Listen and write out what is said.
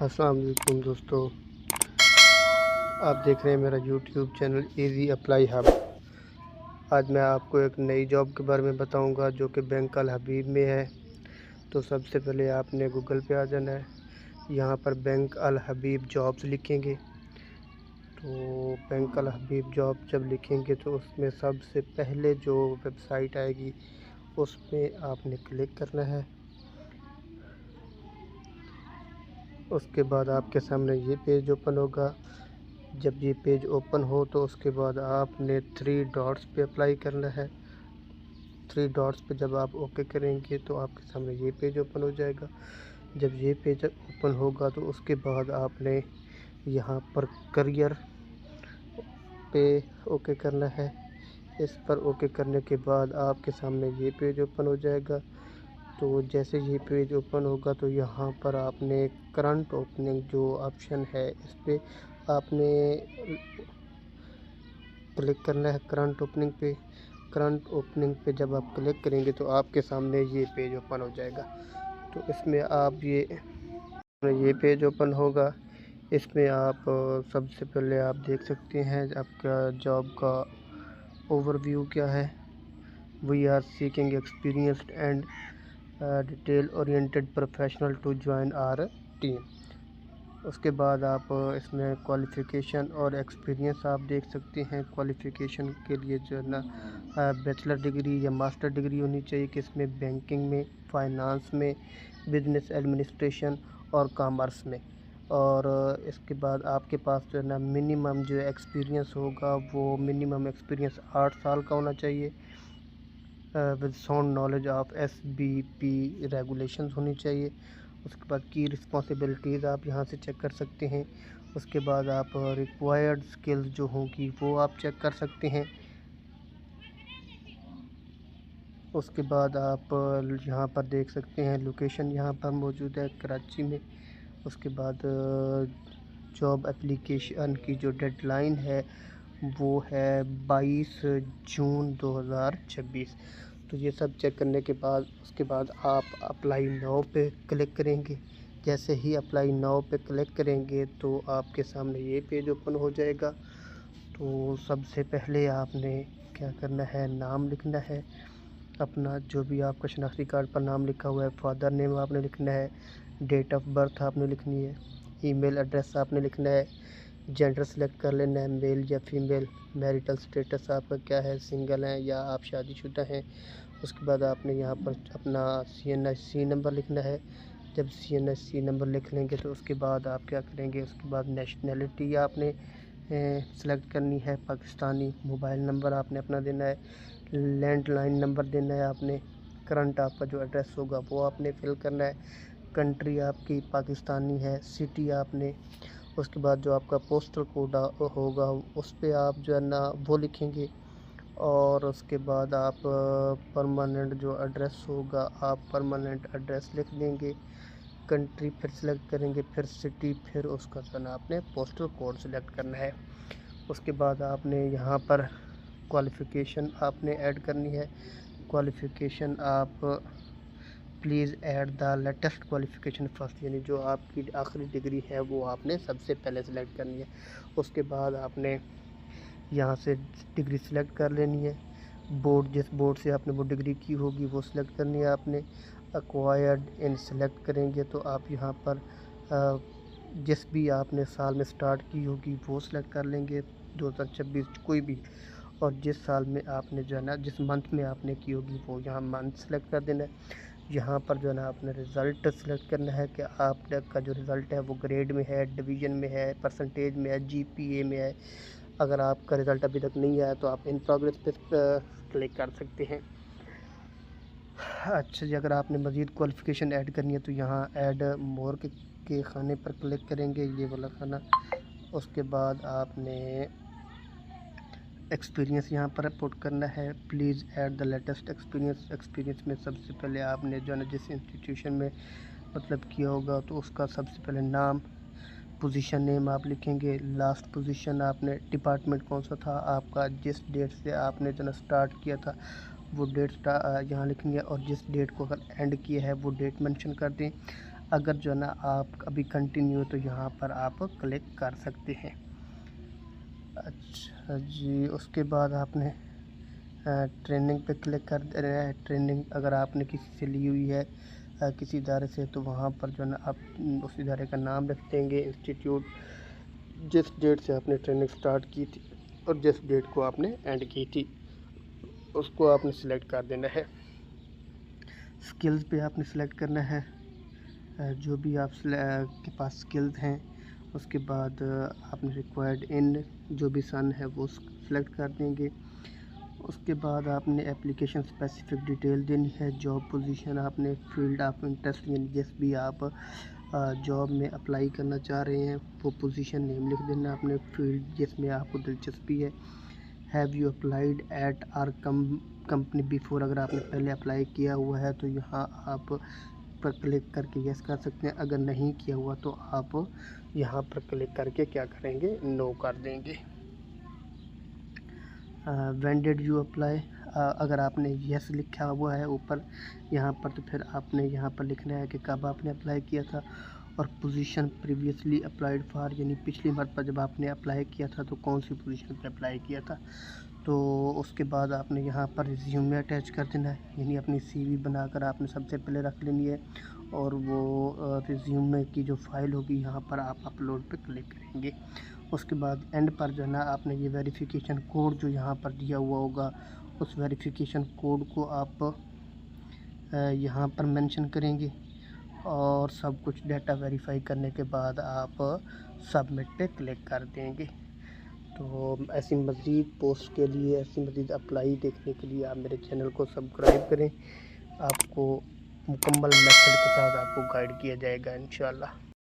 السلام علیکم دوستو، آپ دیکھ رہے ہیں میرا YouTube channel easy apply hub. آج میں آپ کو ایک نئی جاب کے بارے میں بتاؤں گا جو کہ بینک الحبیب میں ہے۔ تو سب سے پہلے آپ نے گوگل پہ آ جانا ہے، یہاں پر بینک الحبیب جابز لکھیں گے۔ تو بینک الحبیب جاب جب لکھیں گے تو اس میں سب سے پہلے جو ویب سائٹ آئے گی اس پہ آپ نے کلک کرنا ہے۔ اس کے بعد آپ کے سامنے یہ پیج اوپن ہوگا۔ جب یہ پیج اوپن ہو تو اس کے بعد آپ نے 3 ڈاٹس پہ اپلائی کرنا ہے۔ 3 ڈاٹس پہ جب آپ اوکے کریں گے تو آپ کے سامنے یہ پیج اوپن ہو جائے گا۔ جب یہ پیج اوپن ہوگا تو اس کے بعد آپ نے یہاں پر کریئر پہ اوکے کرنا ہے۔ اس پر اوکے کرنے کے بعد آپ کے سامنے یہ پیج اوپن ہو جائے گا۔ تو جیسے یہ پیج اوپن ہوگا تو یہاں پر آپ نے کرنٹ اوپننگ جو آپشن ہے اس پہ آپ نے کلک کرنا ہے۔ کرنٹ اوپننگ پہ جب آپ کلک کریں گے تو آپ کے سامنے یہ پیج اوپن ہو جائے گا۔ تو اس میں آپ یہ پیج اوپن ہوگا۔ اس میں آپ سب سے پہلے آپ دیکھ سکتے ہیں آپ کا جاب کا اوور ویو کیا ہے۔ We are seeking experienced and detail oriented professional to join our team. اس کے بعد آپ اس میں کوالیفیکیشن اور ایکسپیرینس آپ دیکھ سکتے ہیں۔ کوالیفیکیشن کے لیے جو ہے نا بیچلر ڈگری یا ماسٹر ڈگری ہونی چاہیے، کہ اس میں بینکنگ میں، فائنانس میں، بزنس ایڈمنسٹریشن اور کامرس میں۔ اور اس کے بعد آپ کے پاس جو ہے نا منیمم جو ایکسپیرینس ہوگا وہ منیمم ایکسپیرینس 8 سال کا ہونا چاہیے۔ With sound knowledge of SBP regulations ہونی چاہیے۔ اس کے بعد کی رسپانسبلٹیز آپ یہاں سے چیک کر سکتے ہیں۔ اس کے بعد آپ ریکوائرڈ سکلز جو ہوں گی وہ آپ چیک کر سکتے ہیں۔ اس کے بعد آپ یہاں پر دیکھ سکتے ہیں لوکیشن یہاں پر موجود ہے کراچی میں۔ اس کے بعد جاب اپلیکیشن کی جو ڈیڈ لائن ہے وہ ہے 22 جون 2026۔ تو یہ سب چیک کرنے کے بعد اس کے بعد آپ اپلائی ناؤ پہ کلک کریں گے۔ جیسے ہی اپلائی ناؤ پہ کلک کریں گے تو آپ کے سامنے یہ پیج اوپن ہو جائے گا۔ تو سب سے پہلے آپ نے کیا کرنا ہے، نام لکھنا ہے اپنا، جو بھی آپ کا شناختی کارڈ پر نام لکھا ہوا ہے۔ فادر نیم آپ نے لکھنا ہے، ڈیٹ آف برتھ آپ نے لکھنی ہے، ای میل ایڈریس آپ نے لکھنا ہے، جینڈر سلیکٹ کر لینا ہے میل یا فیمیل، میریٹل سٹیٹس آپ کا کیا ہے، سنگل ہیں یا آپ شادی شدہ ہیں۔ اس کے بعد آپ نے یہاں پر اپنا CNSC نمبر لکھنا ہے۔ جب CNSC نمبر لکھ لیں گے تو اس کے بعد آپ کیا کریں گے، اس کے بعد نیشنلٹی آپ نے سلیکٹ کرنی ہے، پاکستانی۔ موبائل نمبر آپ نے اپنا دینا ہے، لینڈ لائن نمبر دینا ہے آپ نے، کرنٹ آپ کا جو ایڈریس ہوگا وہ آپ نے فل کرنا ہے، کنٹری آپ کی پاکستانی ہے، سٹی آپ نے، اس کے بعد جو آپ کا پوسٹل کوڈ ہوگا اس پہ آپ جو ہے نا وہ لکھیں گے، اور اس کے بعد آپ پرماننٹ جو ایڈریس ہوگا آپ پرماننٹ ایڈریس لکھ دیں گے، کنٹری پھر سلیکٹ کریں گے، پھر سٹی، پھر اس کا جو ہے نا آپ نے پوسٹل کوڈ سلیکٹ کرنا ہے۔ اس کے بعد آپ نے یہاں پر کوالیفیکیشن آپ نے ایڈ کرنی ہے۔ کوالیفیکیشن آپ please add the latest qualification first, یعنی جو آپ کی آخری ڈگری ہے وہ آپ نے سب سے پہلے سلیکٹ کرنی ہے۔ اس کے بعد آپ نے یہاں سے ڈگری سلیکٹ کر لینی ہے، بورڈ جس بورڈ سے آپ نے وہ ڈگری کی ہوگی وہ سلیکٹ کرنی ہے آپ نے۔ ایکوائرڈ ان سلیکٹ کریں گے تو آپ یہاں پر جس بھی آپ نے سال میں سٹارٹ کی ہوگی وہ سلیکٹ کر لیں گے، 2026 کوئی بھی، اور جس سال میں آپ نے جو ہے نا جس منتھ میں آپ نے کی ہوگی وہ یہاں منتھ سلیکٹ کر دینا ہے۔ یہاں پر جو ہے نا آپ نے رزلٹ سلیکٹ کرنا ہے کہ آپ کا جو رزلٹ ہے وہ گریڈ میں ہے، ڈویژن میں ہے، پرسنٹیج میں ہے، GPA میں ہے۔ اگر آپ کا رزلٹ ابھی تک نہیں آیا تو آپ ان پروگریس پہ کلک کر سکتے ہیں۔ اچھا جی، اگر آپ نے مزید کوالیفیکیشن ایڈ کرنی ہے تو یہاں ایڈ مور کے خانے پر کلک کریں گے، یہ والا خانہ۔ اس کے بعد آپ نے ایکسپیرینس یہاں پر پٹ کرنا ہے، please add the latest experience. Experience میں سب سے پہلے آپ نے جو ہے نا جس انسٹیٹیوشن میں مطلب کیا ہوگا تو اس کا سب سے پہلے نام، پوزیشن نیم آپ لکھیں گے، لاسٹ پوزیشن آپ نے، ڈپارٹمنٹ کون سا تھا آپ کا، جس ڈیٹ سے آپ نے جو ہے نا سٹارٹ کیا تھا وہ ڈیٹ یہاں لکھنی ہے، اور جس ڈیٹ کو اگر اینڈ کیا ہے وہ ڈیٹ منشن کر دیں۔ اگر جو ہے نا آپ ابھی کنٹینیو تو یہاں پر آپ کلک کر سکتے ہیں۔ اچھا جی، اس کے بعد آپ نے ٹریننگ پہ کلک کر دینا ہے۔ ٹریننگ اگر آپ نے کسی سے لی ہوئی ہے کسی ادارے سے تو وہاں پر جو ہے نا آپ اس ادارے کا نام لکھ دیں گے، انسٹیٹیوٹ، جس ڈیٹ سے آپ نے ٹریننگ سٹارٹ کی تھی اور جس ڈیٹ کو آپ نے اینڈ کی تھی اس کو آپ نے سلیکٹ کر دینا ہے۔ سکلز پہ آپ نے سلیکٹ کرنا ہے جو بھی آپ کے پاس سکلز ہیں۔ اس کے بعد آپ نے ریکوائرڈ ان جو بھی سن ہے وہ سلیکٹ کر دیں گے۔ اس کے بعد آپ نے اپلیکیشن اسپیسیفک ڈیٹیل دینی ہے، جاب پوزیشن آپ نے، فیلڈ آف انٹرسٹ یعنی جس بھی آپ جاب میں اپلائی کرنا چاہ رہے ہیں وہ پوزیشن نیم لکھ دینا، آپ نے فیلڈ جس میں آپ کو دلچسپی ہے۔ Have you applied at our company before, اگر آپ نے پہلے اپلائی کیا ہوا ہے تو یہاں آپ پر کلک کر کے یس کر سکتے ہیں، اگر نہیں کیا ہوا تو آپ یہاں پر کلک کر کے کیا کریں گے، نو کر دیں گے۔ وین ڈیڈ یو اپلائی، اگر آپ نے یس لکھا ہوا ہے اوپر یہاں پر تو پھر آپ نے یہاں پر لکھنا ہے کہ کب آپ نے اپلائی کیا تھا، اور پوزیشن پریویسلی اپلائیڈ فار یعنی پچھلی مرتبہ جب آپ نے اپلائی کیا تھا تو کون سی پوزیشن پہ اپلائی کیا تھا۔ تو اس کے بعد آپ نے یہاں پر ریزیومے اٹیچ کر دینا ہے، یعنی اپنی سی وی بنا کر آپ نے سب سے پہلے رکھ لینی ہے، اور وہ ریزیومے کی جو فائل ہوگی یہاں پر آپ اپلوڈ پہ کلک کریں گے۔ اس کے بعد اینڈ پر جو ہے نا آپ نے یہ ویریفیکیشن کوڈ جو یہاں پر دیا ہوا ہوگا اس ویریفیکیشن کوڈ کو آپ یہاں پر مینشن کریں گے، اور سب کچھ ڈیٹا ویریفائی کرنے کے بعد آپ سبمٹ پہ کلک کر دیں گے۔ تو ایسی مزید پوسٹ کے لیے، ایسی مزید اپلائی دیکھنے کے لیے آپ میرے چینل کو سبسکرائب کریں، آپ کو مکمل میتھڈ کے ساتھ آپ کو گائیڈ کیا جائے گا انشاءاللہ۔